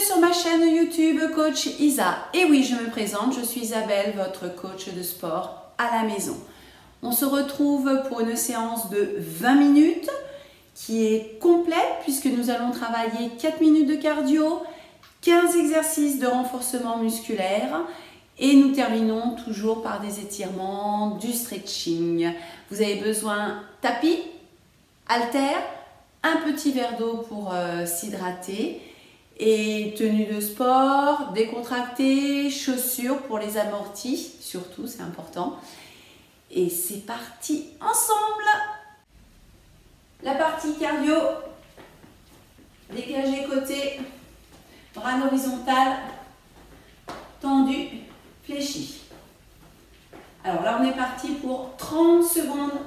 sur ma chaîne YouTube Coach Isa. Et oui, je me présente, je suis Isabelle, votre coach de sport à la maison. On se retrouve pour une séance de 20 minutes qui est complète puisque nous allons travailler 4 minutes de cardio, 15 exercices de renforcement musculaire et nous terminons toujours par des étirements, du stretching. Vous avez besoin tapis, haltères, un petit verre d'eau pour s'hydrater et tenue de sport, décontractée, chaussures pour les amortis, surtout c'est important. Et c'est parti ensemble. La partie cardio, dégagé côté, bras horizontal, tendu, fléchi. Alors là on est parti pour 30 secondes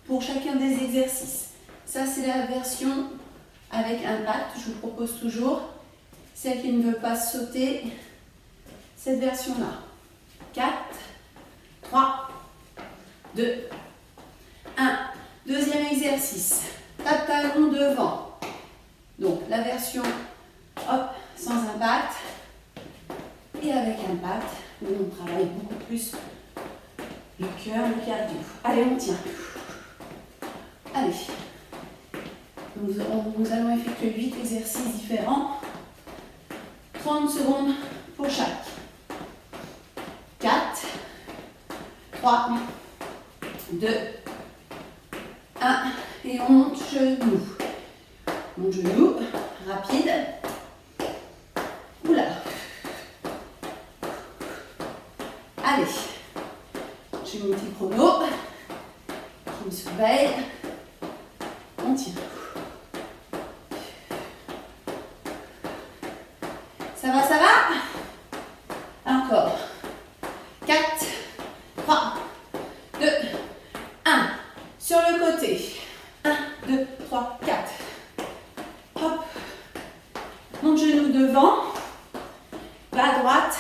pour chacun des exercices. Ça c'est la version avec impact, je vous propose toujours. Celle qui ne veut pas sauter, cette version-là. 4, 3, 2, 1. Deuxième exercice, pas de talon devant. Donc la version, hop, sans impact et avec impact, où on travaille beaucoup plus le cœur, le cardio. Allez, on tient. Allez. Nous allons effectuer 8 exercices différents. 30 secondes pour chaque. 4, 3, 2, 1. Et on monte genou. Mon genou, rapide. Oula. Allez. J'ai mon petit chrono qui me surveille. On tient. Ça va, ça va? Encore. 4, 3, 2, 1. Sur le côté. 1, 2, 3, 4. Hop. Mon genou devant. Va à droite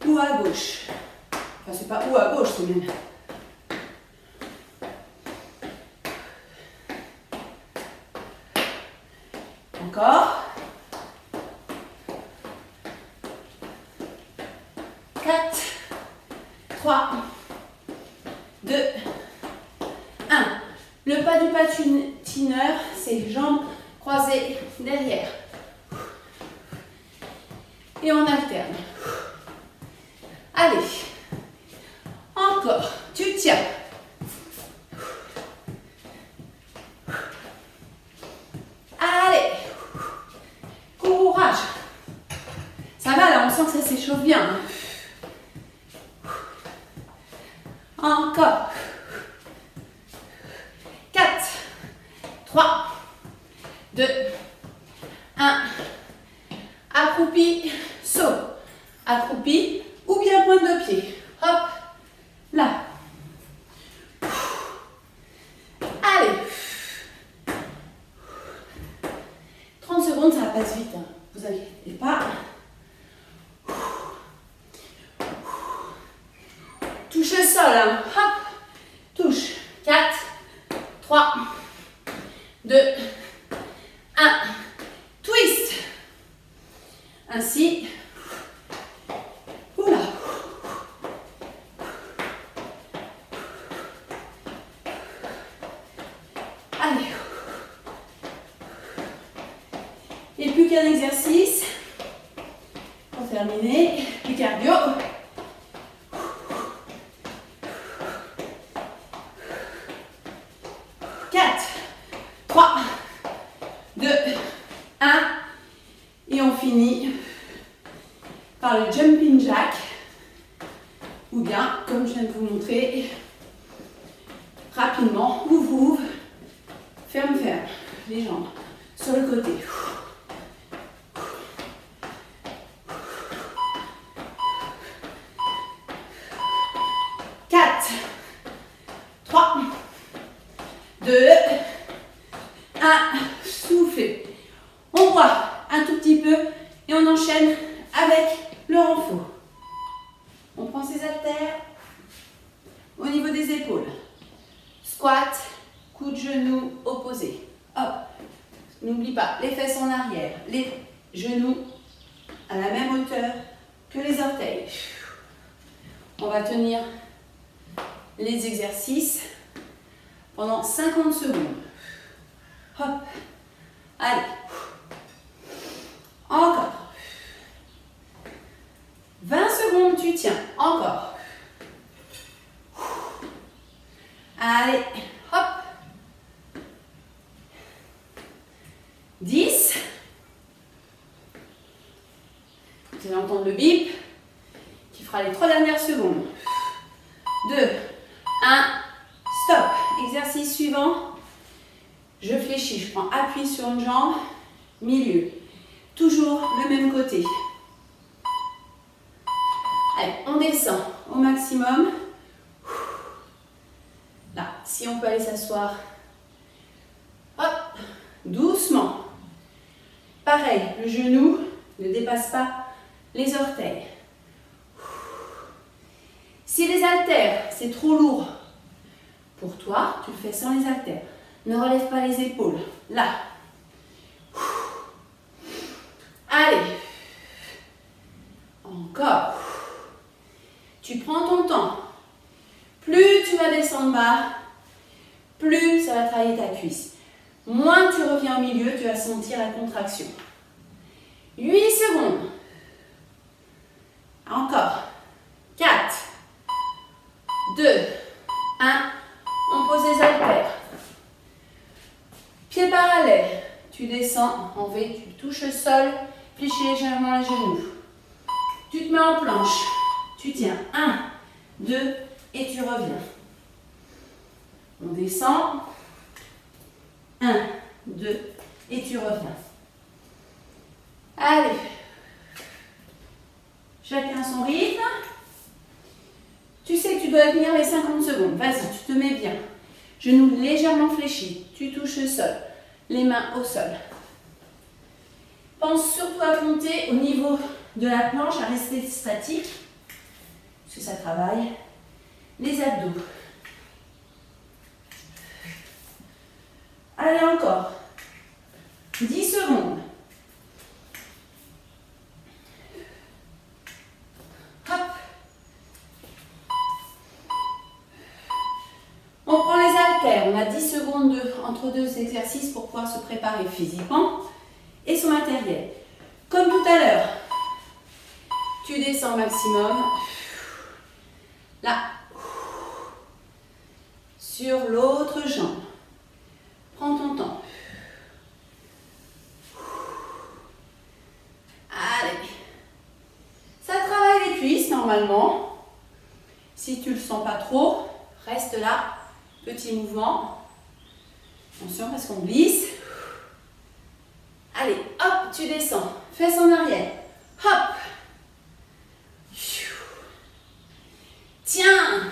ou à gauche. Enfin, c'est pas ou à gauche, c'est même. Encore. 4, 3, 2, 1. Le pas du patineur, c'est jambes croisées derrière. Et on alterne. Allez. Encore. Tu tiens. Allez. Courage. Ça va là, on sent que ça s'échauffe bien. Encore. 4, 3, 2, 1. Accroupi, saut. Accroupi ou bien pointe de pied. Hop, là. Allez. 30 secondes, ça passe vite. Hein. Vous inquiétez pas. Touche le sol. Hein. Hop. Touche. 4, 3, 2, 1. Twist. Ainsi. Oula. Allez. Et plus qu'un exercice. Pour terminer, du cardio. 4, 3, 2, 1. Et on finit par le jumping jack. Ou bien, comme je viens de vous montrer, rapidement, ouvre, ferme les jambes sur le côté. 4, 3, 2, 1. Soufflez. On voit un tout petit peu et on enchaîne avec le renfort. On prend ses haltères au niveau des épaules. Squat, coup de genou opposé. Hop, N'oublie pas, les fesses en arrière, les genoux à la même hauteur que les orteils. On va tenir les exercices pendant 50 secondes. Hop. Allez. Encore. 20 secondes, tu tiens. Encore. Allez. Hop. 10. Vous allez entendre le bip qui fera les 3 dernières secondes. 2, 1, stop. Exercice suivant. Je fléchis, je prends appui sur une jambe, milieu. Toujours le même côté. Allez, on descend au maximum. Là, si on peut aller s'asseoir. Hop, doucement. Pareil, le genou ne dépasse pas les orteils. Si les haltères, c'est trop lourd pour toi, tu le fais sans les haltères. Ne relève pas les épaules. Là. Allez. Encore. Tu prends ton temps. Plus tu vas descendre bas, plus ça va travailler ta cuisse. Moins tu reviens au milieu, tu vas sentir la contraction. 8 secondes. Encore. 4, 2, 1. On pose les haltères. Pieds parallèles. Tu descends en V, tu touches le sol, fléchis légèrement les genoux. Tu te mets en planche. Tu tiens 1, 2 et tu reviens. On descend. 1, 2 et tu reviens. Allez. Chacun son rythme. Tu sais que tu dois tenir les 50 secondes. Vas-y, tu te mets bien. Genoux légèrement fléchis. Tu touches le sol. Les mains au sol. Pense surtout à compter au niveau de la planche, à rester statique. Parce que ça travaille les abdos. Allez, encore. 10 secondes. Hop. On prend les haltères. On a 10 secondes entre deux exercices pour pouvoir se préparer physiquement et son matériel. Comme tout à l'heure, tu descends au maximum. Là. Sur l'autre jambe. Prends ton temps. Allez. Ça travaille les cuisses normalement. Si tu ne le sens pas trop, reste là. Petit mouvement. Attention parce qu'on glisse. Allez, hop, tu descends. Fesses en arrière. Hop. Tiens.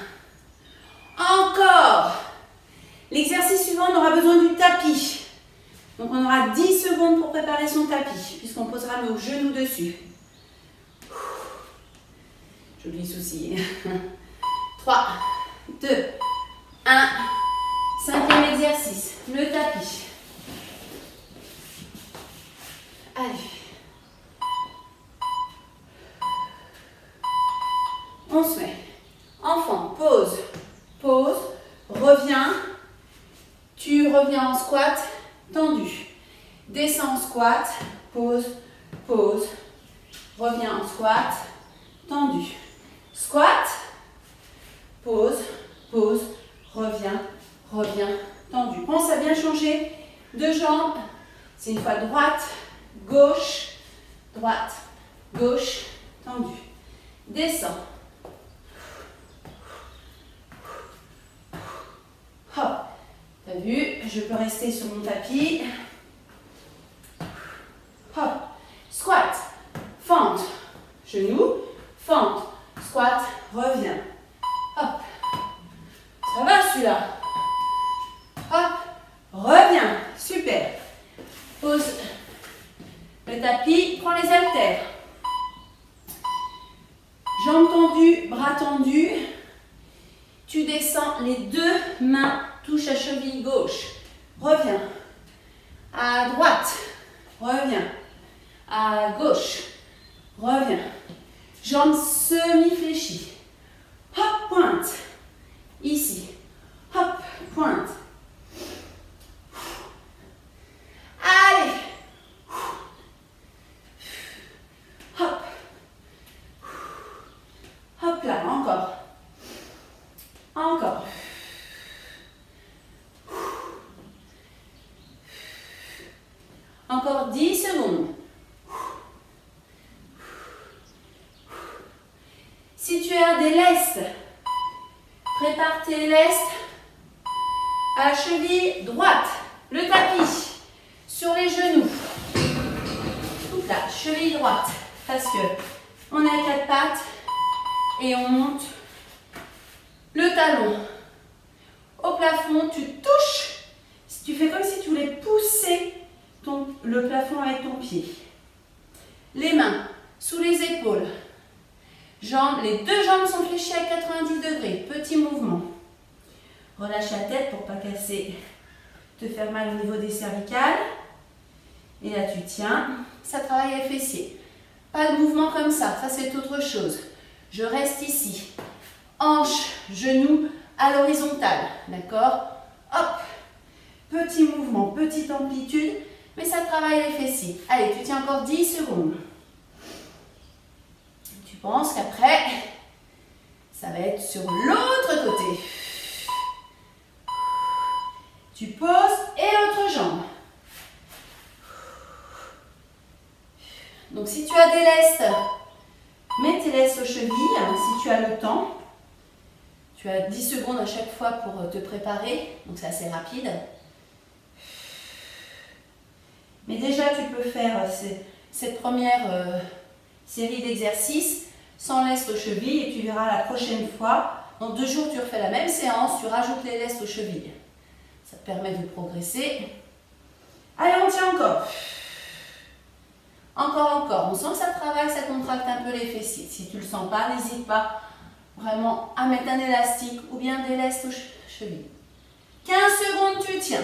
Encore. L'exercice suivant, on aura besoin du tapis. Donc on aura 10 secondes pour préparer son tapis, puisqu'on posera nos genoux dessus. Je glisse aussi. 3, 2, 1. 5e exercice, le tapis. Allez. On se met. Enfant, pause. Pause. Reviens. Tu reviens en squat, tendu. Descends en squat, pause, pause. Reviens en squat, tendu. Squat, pause, pause. Reviens, reviens, tendu. Pense à bien changer de jambe. C'est une fois droite, gauche, tendu. Descends. Hop. T'as vu, je peux rester sur mon tapis. Hop. Squat. Fente. Genou. Fente. Squat. Reviens. Hop. Ça va celui-là. Hop. Reviens. Super. Pose le tapis. Prends les haltères. Jambes tendues, bras tendus. Tu descends, les deux mains touchent à cheville gauche. Reviens. À droite, reviens. À gauche, reviens. Jambes semi-fléchies. Hop, pointe. Ici. Hop, pointe. Allez. Hop. Hop là, encore. Encore. Encore 10 secondes. Si tu as des lestes, prépare tes lestes à cheville droite, le tapis sur les genoux. Tout là, cheville droite, parce que on a 4 pattes et on monte le talon au plafond. Tu touches, tu fais comme si tu voulais pousser le plafond avec ton pied. Les mains sous les épaules. Les deux jambes sont fléchies à 90 degrés. Petit mouvement. Relâche la tête pour ne pas casser, te faire mal au niveau des cervicales. Et là, tu tiens. Ça travaille les fessiers. Pas de mouvement comme ça. Ça, c'est autre chose. Je reste ici. Hanche, genou à l'horizontale. D'accord? Hop. Petit mouvement, petite amplitude. Mais ça travaille les fessiers. Allez, tu tiens encore 10 secondes. Tu penses qu'après, ça va être sur l'autre côté. Tu poses et l'autre jambe. Donc si tu as des lestes, mets tes lestes aux chevilles, si tu as le temps. Tu as 10 secondes à chaque fois pour te préparer, donc c'est assez rapide. Mais déjà, tu peux faire cette première série d'exercices sans lestes aux chevilles et tu verras la prochaine fois. Dans 2 jours, tu refais la même séance, tu rajoutes les lestes aux chevilles. Ça te permet de progresser. Allez, on tient encore. Encore. On sent que ça travaille, ça contracte un peu les fessiers. Si tu ne le sens pas, n'hésite pas vraiment à mettre un élastique ou bien des lestes aux chevilles. 15 secondes, tu tiens.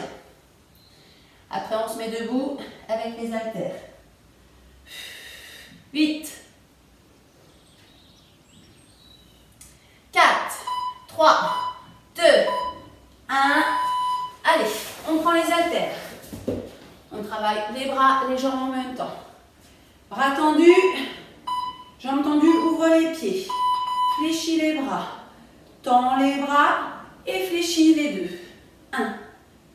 Après, on se met debout avec les haltères. 8, 4, 3, 2, 1. Allez, on prend les haltères. On travaille les bras, les jambes en même temps. Bras tendus, jambes tendues, ouvre les pieds. Fléchis les bras. Tends les bras et fléchis les deux. 1,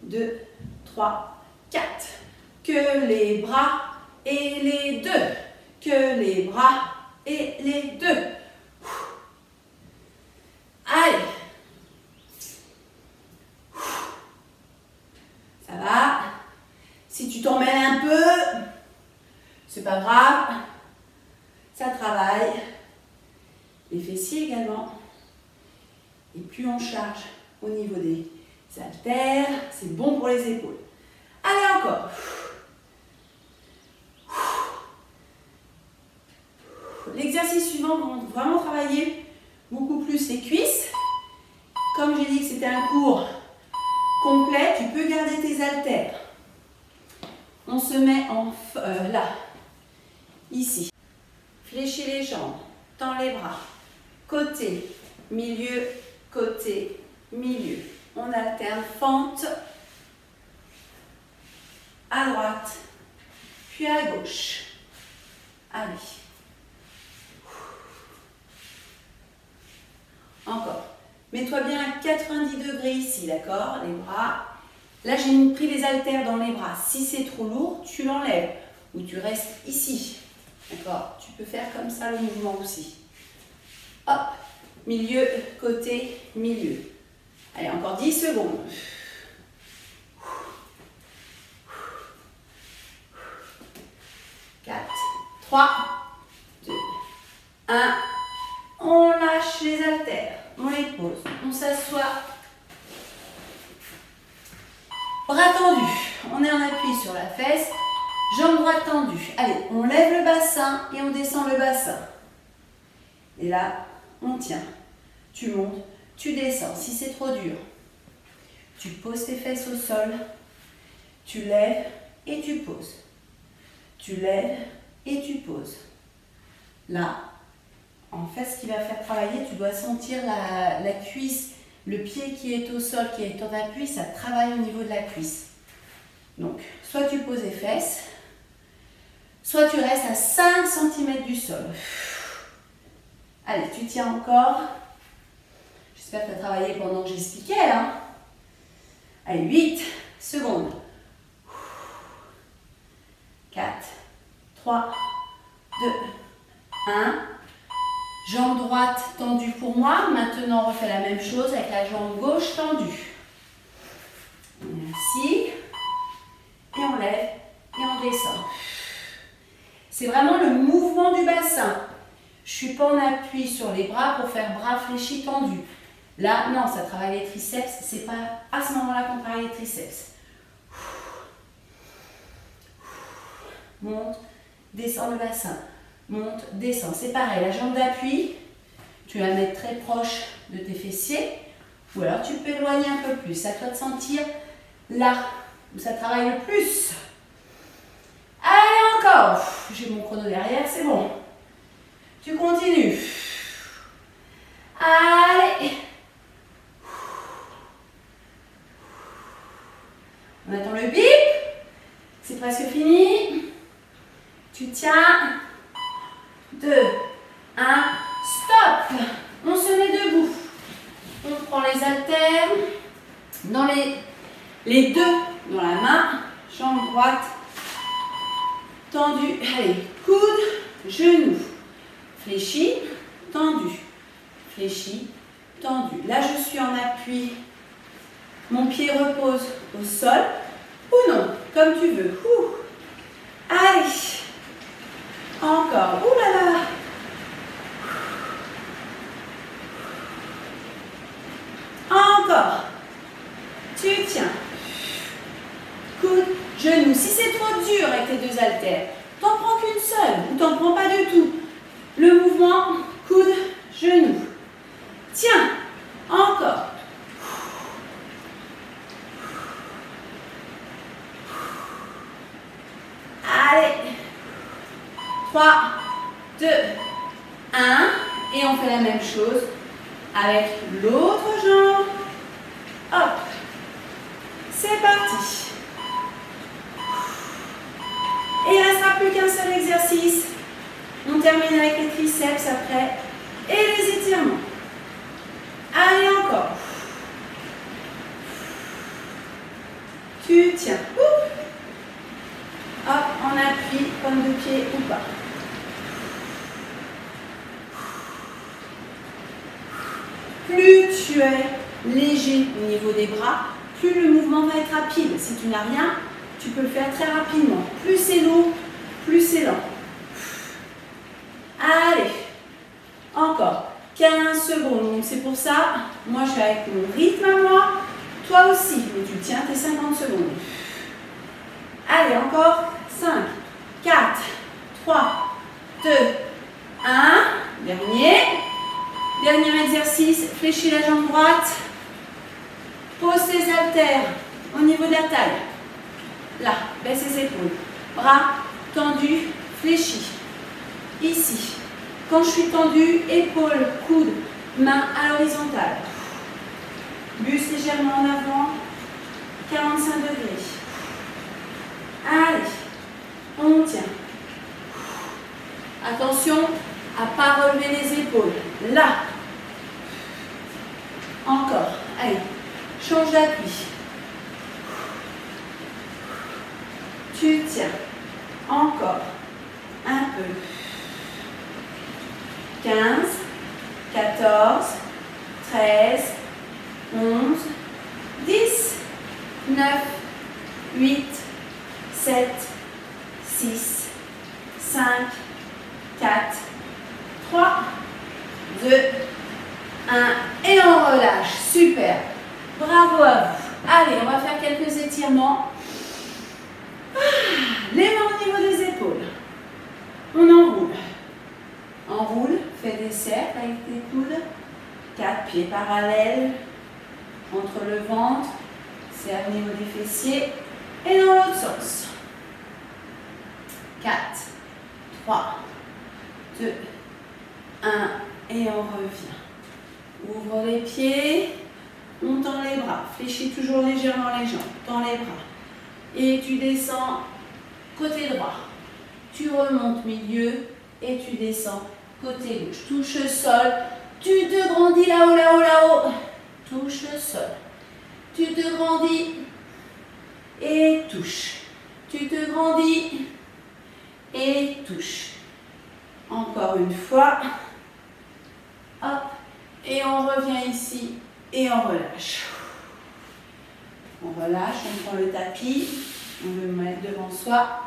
2, 3, 4. Que les bras et les deux. Que les bras et les deux. Allez. Ça va. Si tu t'en mêles un peu, c'est pas grave. Ça travaille. Les fessiers également. Et plus on charge au niveau des haltères, c'est bon pour les épaules. Allez, encore. L'exercice suivant va vraiment travailler beaucoup plus les cuisses. Comme j'ai dit que c'était un cours complet, tu peux garder tes haltères. On se met là, ici. Fléchis les jambes, tends les bras. Côté, milieu, côté, milieu. On alterne fente à droite, puis à gauche. Allez. Encore. Mets-toi bien à 90 degrés ici, d'accord? Les bras. Là, j'ai pris les haltères dans les bras. Si c'est trop lourd, tu l'enlèves. Ou tu restes ici. D'accord? Tu peux faire comme ça le mouvement aussi. Hop. Milieu, côté, milieu. Allez, encore 10 secondes. 4, 3, 2, 1. On lâche les haltères. On les pose. On s'assoit. Bras tendus. On est en appui sur la fesse. Jambes droites tendues. Allez, on lève le bassin et on descend le bassin. Et là, on tient. Tu montes, tu descends. Si c'est trop dur, tu poses tes fesses au sol. Tu lèves et tu poses. Tu lèves et tu poses. Là, en fait, ce qui va faire travailler, tu dois sentir la cuisse, le pied qui est au sol, qui est en appui, ça travaille au niveau de la cuisse. Donc, soit tu poses les fesses, soit tu restes à 5 cm du sol. Allez, tu tiens encore. J'espère que tu as travaillé pendant que j'expliquais. Hein. Allez, 8 secondes. 4, 3, 2, 1. Jambe droite tendue pour moi. Maintenant, on refait la même chose avec la jambe gauche tendue. Merci. Et on lève et on descend. C'est vraiment le mouvement du bassin. Je ne suis pas en appui sur les bras pour faire bras fléchis tendus. Là, non, ça travaille les triceps. C'est pas à ce moment-là qu'on travaille les triceps. Monte, descend le bassin. Monte, descend. C'est pareil, la jambe d'appui, tu vas la mettre très proche de tes fessiers. Ou alors tu peux éloigner un peu plus. À toi de sentir là où ça travaille le plus. Allez, encore. J'ai mon chrono derrière, c'est bon. Tu continues. Allez. On attend le bip. C'est presque fini. Tu tiens. 2, 1, stop. On se met debout. On prend les haltères dans les deux dans la main. Jambe droite tendue. Allez, coude, genou. Fléchi, tendu. Fléchi, tendu. Là, je suis en appui. Mon pied repose au sol ou non, comme tu veux. Allez. Encore. Ouh là là. Encore. Tu tiens. Coude, genou. Si c'est trop dur avec tes deux haltères, t'en prends qu'une seule ou t'en prends pas du tout. Le mouvement, coude, genou. Tiens. Encore. Allez. 3, 2, 1. Et on fait la même chose avec l'autre jambe. Hop. C'est parti. Et il ne restera plus qu'un seul exercice. On termine avec les triceps après. Et les étirements. Allez, encore. Tu tiens. Hop, en appui, pointe de pied ou pas. Plus tu es léger au niveau des bras, plus le mouvement va être rapide. Si tu n'as rien, tu peux le faire très rapidement. Plus c'est lourd, plus c'est lent. Allez, encore 15 secondes. Donc c'est pour ça, moi je suis avec mon rythme à moi, toi aussi, mais tu tiens tes 50 secondes. Allez, encore 5, 4, 3, 2, 1. Dernier exercice, fléchis la jambe droite. Pose tes haltères au niveau de la taille. Là, baisse les épaules. Bras tendus, fléchis. Ici. Quand je suis tendue, épaules, coudes, mains à l'horizontale. Buste légèrement en avant. 45 degrés. Allez, on tient. Attention à ne pas relever les épaules. Là. Encore. Allez, change d'appui. Tu tiens. Encore. Un peu. 15, 14, 13, 11, 10, 9, 8, 7, 6, 5, 4, 3, 2, 1 et on relâche. Super. Bravo à vous. Allez, on va faire quelques étirements. Les mains au niveau des épaules. On enroule. Enroule, fais des cercles avec tes coudes. 4 pieds parallèles entre le ventre, serre au niveau des fessiers et dans l'autre sens. Et on revient. Ouvre les pieds. On tend les bras. Fléchis toujours légèrement les jambes. Tends les bras. Et tu descends côté droit. Tu remontes milieu et tu descends côté gauche. Touche le sol. Tu te grandis là-haut, là-haut, là-haut. Touche le sol. Tu te grandis et touche. Tu te grandis et touche. Encore une fois. Hop. Et on revient ici et on relâche. On relâche, on prend le tapis. On le met devant soi.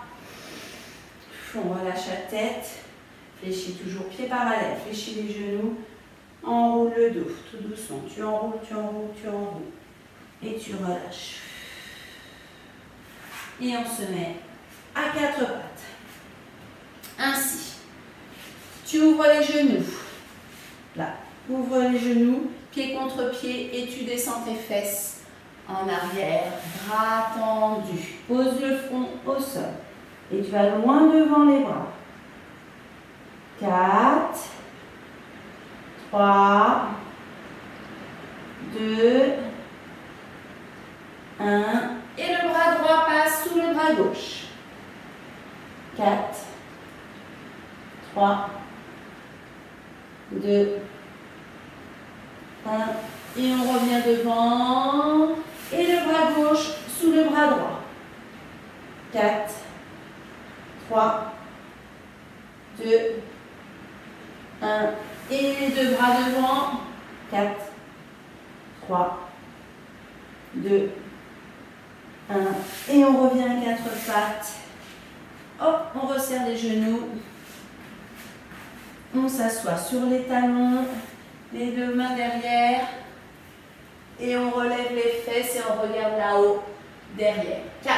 On relâche la tête. Fléchis toujours pied parallèle. Fléchis les genoux. Enroule le dos, tout doucement. Tu enroules, tu enroules, tu enroules. Et tu relâches. Et on se met à quatre pattes. Ainsi. Tu ouvres les genoux. Là. Ouvre les genoux, pied contre pied et tu descends tes fesses en arrière. Bras tendus. Pose le front au sol. Et tu vas loin devant les bras. 4, 3, 2, 1. Et le bras droit passe sous le bras gauche. 4, 3, 2, 1. Et on revient devant. Et le bras gauche sous le bras droit. 4, 3, 2, 1. Et les deux bras devant. 4, 3, 2, 1. Et on revient à quatre pattes. Hop, on resserre les genoux. On s'assoit sur les talons. Les deux mains derrière. Et on relève les fesses et on regarde là-haut, derrière. 4,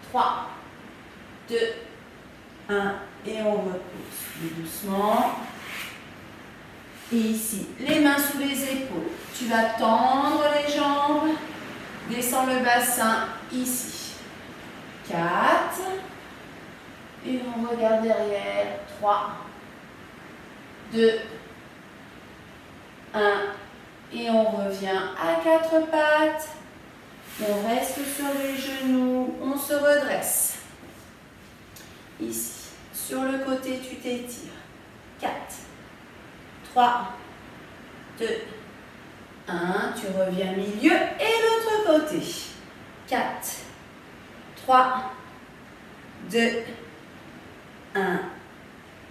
3, 2, 1. Et on repousse doucement. Et ici, les mains sous les épaules. Tu vas tendre les jambes. Descends le bassin ici. 4. Et on regarde derrière. 3, 2, 1. Et on revient à quatre pattes. On reste sur les genoux. On se redresse. Ici. Sur le côté, tu t'étires. 4, 3, 2, 1. Tu reviens milieu et l'autre côté. 4, 3, 2, 1.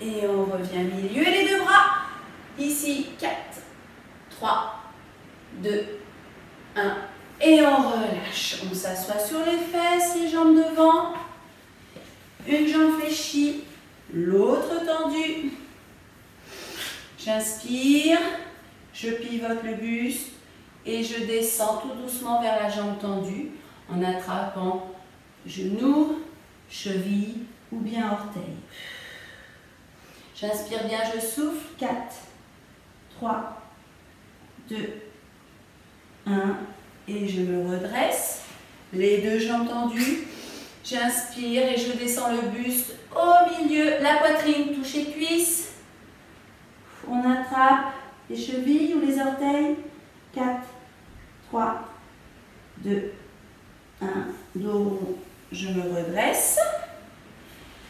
Et on revient milieu et les deux bras. Ici, 4, 3, 2, 1. Et on relâche. On s'assoit sur les fesses, les jambes devant. Une jambe fléchie, l'autre tendue. J'inspire, je pivote le buste et je descends tout doucement vers la jambe tendue en attrapant genou, cheville ou bien orteil. J'inspire bien, je souffle. 4, 3, 2, 1. Et je me redresse. Les deux jambes tendues. J'inspire et je descends le buste au milieu. La poitrine touche les cuisses. On attrape les chevilles ou les orteils. 4, 3, 2, 1. Donc, je me redresse.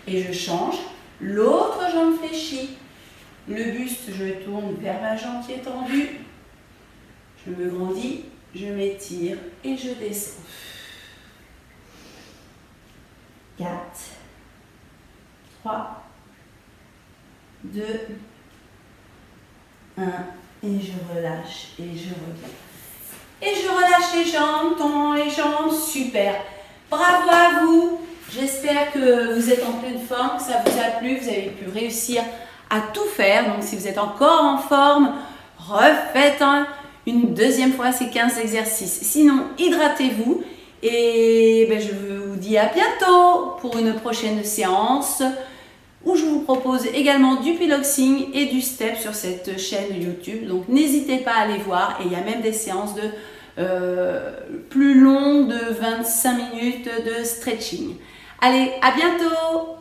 Et je change. L'autre jambe fléchie. Le buste, je tourne vers la jambe qui est tendue. Je me grandis, je m'étire et je descends. 4, 3, 2, 1. Et je relâche et je reviens. Et je relâche les jambes, tends les jambes, super. Bravo à vous. J'espère que vous êtes en pleine forme, que ça vous a plu, vous avez pu réussir à tout faire. Donc si vous êtes encore en forme, refaites une deuxième fois ces 15 exercices. Sinon, hydratez-vous et je vous dis à bientôt pour une prochaine séance où je vous propose également du piloxing et du step sur cette chaîne YouTube. Donc n'hésitez pas à aller voir et il y a même des séances plus longues de 25 minutes de stretching. Allez, à bientôt!